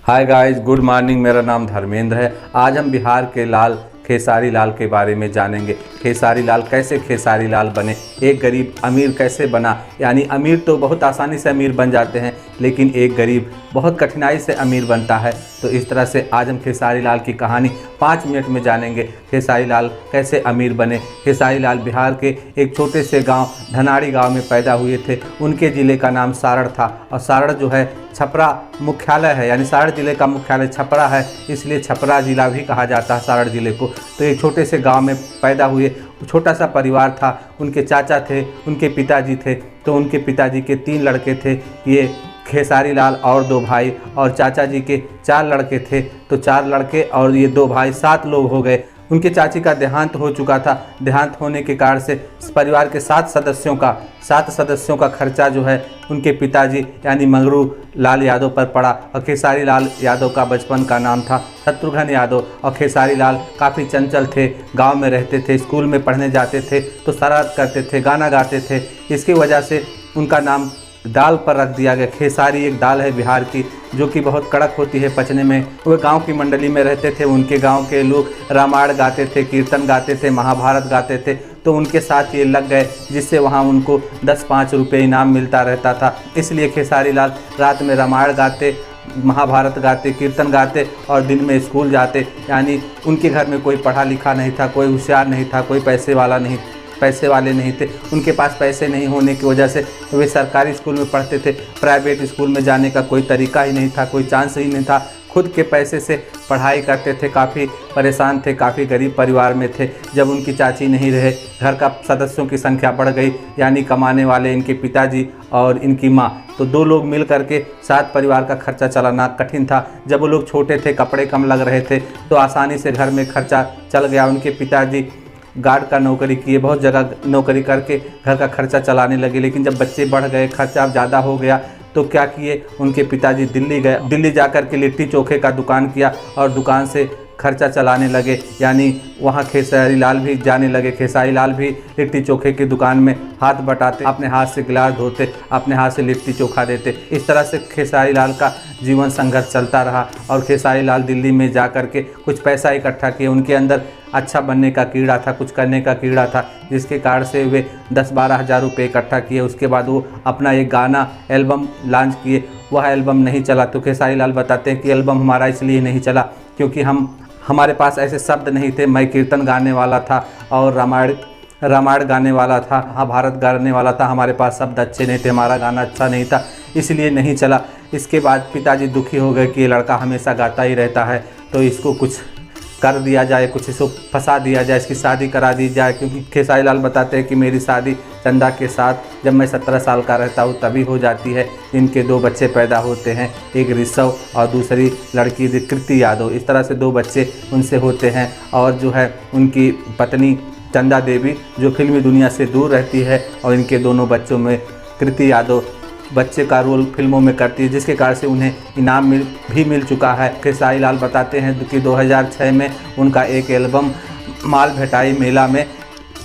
Hi guys, good morning. मेरा नाम धर्मेंद्र है। आज हम बिहार के लाल खेसारी लाल के बारे में जानेंगे। खेसारी लाल कैसे खेसारी लाल बने, एक गरीब अमीर कैसे बना। यानी अमीर तो बहुत आसानी से अमीर बन जाते हैं, लेकिन एक गरीब बहुत कठिनाई से अमीर बनता है। तो इस तरह से आज हम खेसारी लाल की कहानी 5 मिनट में जानेंगे। खेसारी लाल कैसे अमीर बने। खेसारी लाल बिहार के एक छोटे से गांव धनाड़ी गांव में पैदा हुए थे। उनके ज़िले का नाम सारण था और सारण जो है छपरा मुख्यालय है, यानी सारण ज़िले का मुख्यालय छपरा है, इसलिए छपरा ज़िला भी कहा जाता है सारण ज़िले को। तो एक छोटे से गांव में पैदा हुए। छोटा सा परिवार था। उनके चाचा थे, उनके पिताजी थे। तो उनके पिताजी के 3 लड़के थे, ये खेसारी लाल और 2 भाई, और चाचा जी के 4 लड़के थे। तो 4 लड़के और ये 2 भाई 7 लोग हो गए। उनके चाची का देहांत हो चुका था। देहांत होने के कारण से परिवार के 7 सदस्यों का खर्चा जो है उनके पिताजी यानी मंगरू लाल यादव पर पड़ा। और खेसारी लाल यादव का बचपन का नाम था शत्रुघ्न यादव। और खेसारी लाल काफ़ी चंचल थे, गांव में रहते थे, स्कूल में पढ़ने जाते थे तो शरारत करते थे, गाना गाते थे। इसकी वजह से उनका नाम दाल पर रख दिया गया। खेसारी एक दाल है बिहार की, जो कि बहुत कड़क होती है पचने में। वे गांव की मंडली में रहते थे। उनके गांव के लोग रामायण गाते थे, कीर्तन गाते थे, महाभारत गाते थे। तो उनके साथ ये लग गए, जिससे वहां उनको 10-5 रुपये इनाम मिलता रहता था। इसलिए खेसारी लाल रात में रामायण गाते, महाभारत गाते, कीर्तन गाते और दिन में स्कूल जाते। यानी उनके घर में कोई पढ़ा लिखा नहीं था, कोई होशियार नहीं था, कोई पैसे वाले नहीं थे। उनके पास पैसे नहीं होने की वजह से वे सरकारी स्कूल में पढ़ते थे। प्राइवेट स्कूल में जाने का कोई तरीका ही नहीं था, कोई चांस ही नहीं था। खुद के पैसे से पढ़ाई करते थे। काफ़ी परेशान थे, काफ़ी गरीब परिवार में थे। जब उनकी चाची नहीं रहे, घर का सदस्यों की संख्या बढ़ गई, यानी कमाने वाले इनके पिताजी और इनकी माँ, तो 2 लोग मिल करके 7 परिवार का खर्चा चलाना कठिन था। जब वो लोग छोटे थे, कपड़े कम लग रहे थे, तो आसानी से घर में खर्चा चल गया। उनके पिताजी गार्ड का नौकरी किए, बहुत जगह नौकरी करके घर का खर्चा चलाने लगे। लेकिन जब बच्चे बढ़ गए, खर्चा ज़्यादा हो गया, तो क्या किए, उनके पिताजी दिल्ली गए। दिल्ली जाकर के लिट्टी चोखे का दुकान किया और दुकान से खर्चा चलाने लगे। यानी वहाँ खेसारी लाल भी जाने लगे। खेसारी लाल भी लिट्टी चोखे की दुकान में हाथ बटाते, अपने हाथ से गिलास धोते, अपने हाथ से लिट्टी चोखा देते। इस तरह से खेसारी लाल का जीवन संघर्ष चलता रहा। और खेसारी लाल दिल्ली में जा कर के कुछ पैसा इकट्ठा किए। उनके अंदर अच्छा बनने का कीड़ा था, कुछ करने का कीड़ा था, जिसके कारण से वे 10-12 हज़ार रुपये इकट्ठा किए। उसके बाद वो अपना एक गाना एल्बम लॉन्च किए। वह एल्बम नहीं चला। तो खेसारी लाल बताते हैं कि एल्बम हमारा इसलिए नहीं चला क्योंकि हमारे पास ऐसे शब्द नहीं थे। मैं कीर्तन गाने वाला था और रामायण गाने वाला था, महाभारत गाने वाला था। हमारे पास शब्द अच्छे नहीं थे, हमारा गाना अच्छा नहीं था, इसलिए नहीं चला। इसके बाद पिताजी दुखी हो गए कि ये लड़का हमेशा गाता ही रहता है, तो इसको कुछ कर दिया जाए, कुछ इसको फंसा दिया जाए, इसकी शादी करा दी जाए। क्योंकि खेसारी लाल बताते हैं कि मेरी शादी चंदा के साथ जब मैं 17 साल का रहता हूँ तभी हो जाती है। इनके 2 बच्चे पैदा होते हैं, एक ऋषभ और दूसरी लड़की कृति यादव। इस तरह से 2 बच्चे उनसे होते हैं। और जो है उनकी पत्नी चंदा देवी जो फिल्मी दुनिया से दूर रहती है, और इनके दोनों बच्चों में कृति यादव बच्चे का रोल फिल्मों में करती है, जिसके कारण से उन्हें इनाम भी मिल चुका है। खेसारी लाल बताते हैं कि 2006 में उनका एक एल्बम माल भेटाई मेला में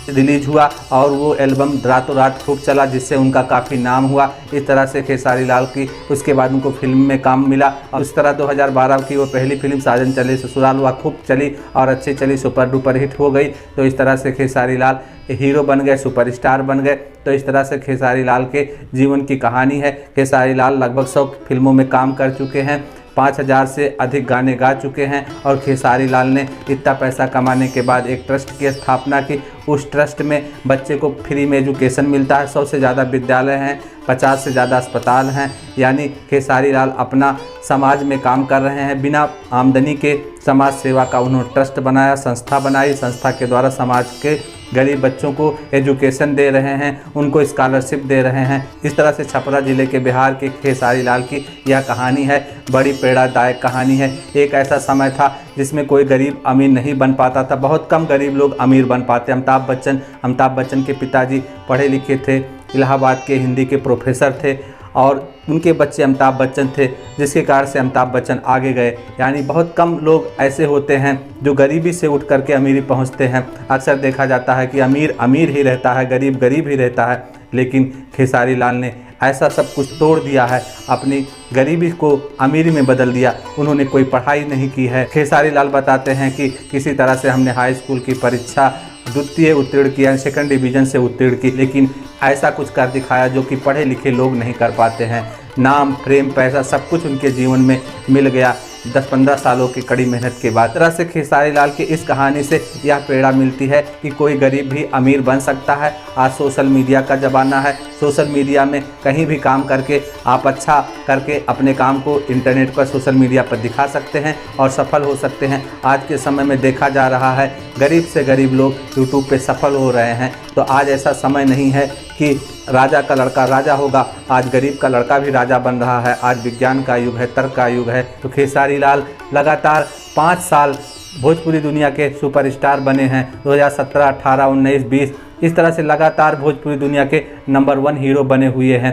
रिलीज हुआ और वो एल्बम रातों रात खूब चला, जिससे उनका काफ़ी नाम हुआ। इस तरह से खेसारी लाल की उसके बाद उनको फिल्म में काम मिला। और उस तरह 2012 की वो पहली फिल्म साजन चले ससुराल हुआ खूब चली और अच्छी चली, सुपर डुपर हिट हो गई। तो इस तरह से खेसारी लाल हीरो बन गए, सुपरस्टार बन गए। तो इस तरह से खेसारी लाल के जीवन की कहानी है। खेसारी लाल लगभग 100 फिल्मों में काम कर चुके हैं, 5000 से अधिक गाने गा चुके हैं। और खेसारी लाल ने इतना पैसा कमाने के बाद एक ट्रस्ट की स्थापना की। उस ट्रस्ट में बच्चे को फ्री में एजुकेशन मिलता है। 100 से ज़्यादा विद्यालय हैं, 50 से ज़्यादा अस्पताल हैं। यानी खेसारी लाल अपना समाज में काम कर रहे हैं। बिना आमदनी के समाज सेवा का उन्होंने ट्रस्ट बनाया, संस्था बनाई। संस्था के द्वारा समाज के गरीब बच्चों को एजुकेशन दे रहे हैं, उनको स्कॉलरशिप दे रहे हैं। इस तरह से छपरा ज़िले के बिहार के खेसारी लाल की यह कहानी है। बड़ी प्रेरणादायक कहानी है। एक ऐसा समय था जिसमें कोई गरीब अमीर नहीं बन पाता था। बहुत कम गरीब लोग अमीर बन पाते। अमिताभ बच्चन के पिताजी पढ़े लिखे थे, इलाहाबाद के हिंदी के प्रोफेसर थे और उनके बच्चे अमिताभ बच्चन थे, जिसके कारण से अमिताभ बच्चन आगे गए। यानी बहुत कम लोग ऐसे होते हैं जो गरीबी से उठ करके अमीरी पहुंचते हैं। अक्सर देखा जाता है कि अमीर अमीर ही रहता है, गरीब गरीब ही रहता है। लेकिन खेसारी लाल ने ऐसा सब कुछ तोड़ दिया है, अपनी गरीबी को अमीरी में बदल दिया। उन्होंने कोई पढ़ाई नहीं की है। खेसारी लाल बताते हैं कि किसी तरह से हमने हाई स्कूल की परीक्षा द्वितीय उत्तीर्ण किया, सेकंड डिवीज़न से उत्तीर्ण की, लेकिन ऐसा कुछ कर दिखाया जो कि पढ़े लिखे लोग नहीं कर पाते हैं। नाम, प्रेम, पैसा सब कुछ उनके जीवन में मिल गया 10-15 सालों की कड़ी मेहनत के बाद। तरह से खेसारी लाल की इस कहानी से यह प्रेरणा मिलती है कि कोई गरीब भी अमीर बन सकता है। आज सोशल मीडिया का ज़माना है। सोशल मीडिया में कहीं भी काम करके आप अच्छा करके अपने काम को इंटरनेट पर, सोशल मीडिया पर दिखा सकते हैं और सफल हो सकते हैं। आज के समय में देखा जा रहा है गरीब से गरीब लोग यूट्यूब पे सफल हो रहे हैं। तो आज ऐसा समय नहीं है कि राजा का लड़का राजा होगा, आज गरीब का लड़का भी राजा बन रहा है। आज विज्ञान का युग है, तर्क का युग है। तो खेसारी लाल लगातार 5 साल भोजपुरी दुनिया के सुपरस्टार बने हैं। 2017, 18, 19, 20 इस तरह से लगातार भोजपुरी दुनिया के नंबर 1 हीरो बने हुए हैं।